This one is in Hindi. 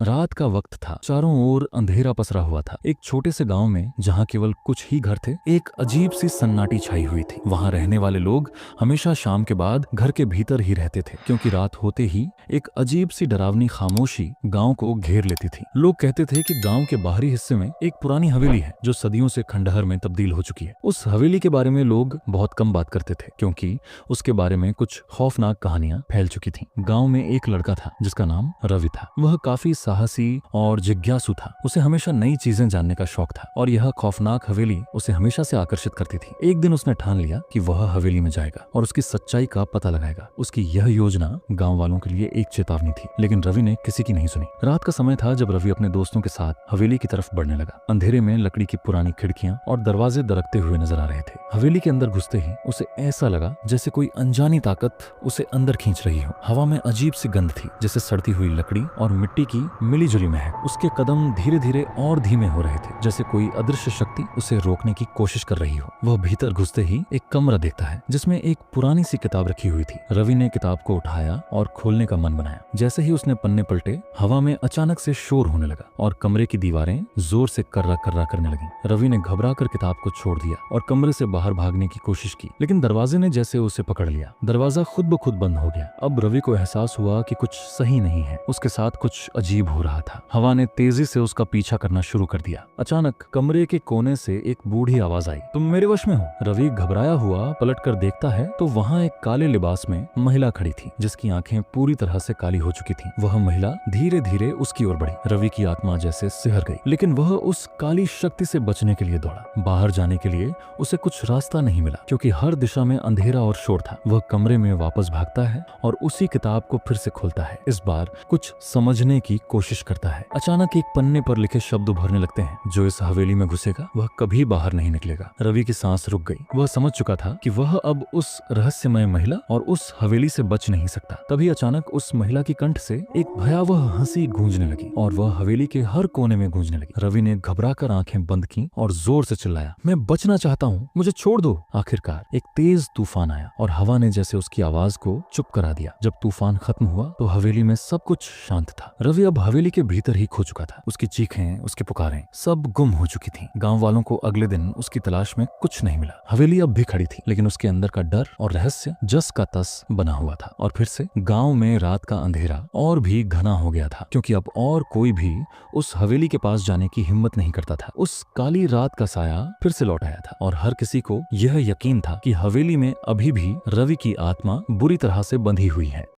रात का वक्त था। चारों ओर अंधेरा पसरा हुआ था। एक छोटे से गांव में जहां केवल कुछ ही घर थे, एक अजीब सी सन्नाटी छाई हुई थी। वहां रहने वाले लोग हमेशा शाम के बाद घर के भीतर ही रहते थे, क्योंकि रात होते ही एक अजीब सी डरावनी खामोशी गांव को घेर लेती थी। लोग कहते थे कि गांव के बाहरी हिस्से में एक पुरानी हवेली है जो सदियों से खंडहर में तब्दील हो चुकी है। उस हवेली के बारे में लोग बहुत कम बात करते थे, क्योंकि उसके बारे में कुछ खौफनाक कहानियां फैल चुकी थीं। गांव में एक लड़का था जिसका नाम रवि था। वह काफी साहसी और जिज्ञासु था। उसे हमेशा नई चीजें जानने का शौक था और यह खौफनाक हवेली उसे हमेशा से आकर्षित करती थी। एक दिन उसने ठान लिया कि वह हवेली में जाएगा और उसकी सच्चाई का पता लगाएगा। उसकी यह योजना गांव वालों के लिए एक चेतावनी थी, लेकिन रवि ने किसी की नहीं सुनी। रात का समय था जब रवि अपने दोस्तों के साथ हवेली की तरफ बढ़ने लगा। अंधेरे में लकड़ी की पुरानी खिड़कियां और दरवाजे दरकते हुए नजर आ रहे थे। हवेली के अंदर घुसते ही उसे ऐसा लगा जैसे कोई अनजानी ताकत उसे अंदर खींच रही हो। हवा में अजीब सी गंध थी, जैसे सड़ती हुई लकड़ी और मिट्टी की मिलीजुली महक। उसके कदम धीरे धीरे और धीमे हो रहे थे, जैसे कोई अदृश्य शक्ति उसे रोकने की कोशिश कर रही हो। वह भीतर घुसते ही एक कमरा देखता है जिसमें एक पुरानी सी किताब रखी हुई थी। रवि ने किताब को उठाया और खोलने का मन बनाया। जैसे ही उसने पन्ने पलटे, हवा में अचानक से शोर होने लगा और कमरे की दीवारें जोर से कर्रा कर्रा करने लगी। रवि ने घबरा कर किताब को छोड़ दिया और कमरे से बाहर भागने की कोशिश की, लेकिन दरवाजे ने जैसे उसे पकड़ लिया। दरवाजा खुद ब खुद बंद हो गया। अब रवि को एहसास हुआ कि कुछ सही नहीं है। उसके साथ कुछ अजीब हो रहा था। हवा ने तेजी से उसका पीछा करना शुरू कर दिया। अचानक कमरे के कोने से एक बूढ़ी आवाज आई, तुम मेरे वश में हो। रवि घबराया हुआ पलटकर देखता है तो वहां एक काले लिबास में महिला खड़ी थी, जिसकी आंखें पूरी तरह से काली हो चुकी थीं। वह महिला धीरे धीरे उसकी ओर बढ़ी। रवि की आत्मा जैसे सिहर गई, लेकिन वह उस काली शक्ति से बचने के लिए दौड़ा। बाहर जाने के लिए उसे कुछ रास्ता नहीं मिला, क्योंकि हर दिशा में अंधेरा और शोर था। वह कमरे में वापस भागता है और उसी किताब को फिर से खोलता है। इस बार कुछ समझने की कोशिश करता है। अचानक एक पन्ने पर लिखे शब्द उभरने लगते हैं, जो इस हवेली में घुसेगा वह कभी बाहर नहीं निकलेगा। रवि की सांस रुक गई। वह समझ चुका था कि वह अब उस रहस्यमय महिला और उस हवेली से बच नहीं सकता। तभी अचानक उस महिला की कंठ से एक भयावह हंसी गूंजने लगी और वह हवेली के हर कोने में गूंजने लगी। रवि ने घबराकर आंखें बंद की और जोर से चिल्लाया, मैं बचना चाहता हूँ, मुझे छोड़ दो। आखिरकार एक तेज तूफान आया और हवा ने जैसे उसकी आवाज को चुप करा दिया। जब तूफान खत्म हुआ तो हवेली में सब कुछ शांत था। रवि अब हवेली के भीतर ही खो चुका था। उसकी चीखें, उसकी पुकारें सब गुम हो चुकी थीं। गांव वालों को अगले दिन उसकी तलाश में कुछ नहीं मिला। हवेली अब भी खड़ी थी, लेकिन उसके अंदर का डर और रहस्य जस का तस बना हुआ था। और फिर से गांव में रात का अंधेरा और भी घना हो गया था, क्योंकि अब और कोई भी उस हवेली के पास जाने की हिम्मत नहीं करता था। उस काली रात का साया फिर से लौट आया था और हर किसी को यह यकीन था कि हवेली में अभी भी रवि की आत्मा बुरी तरह से बंधी हुई है।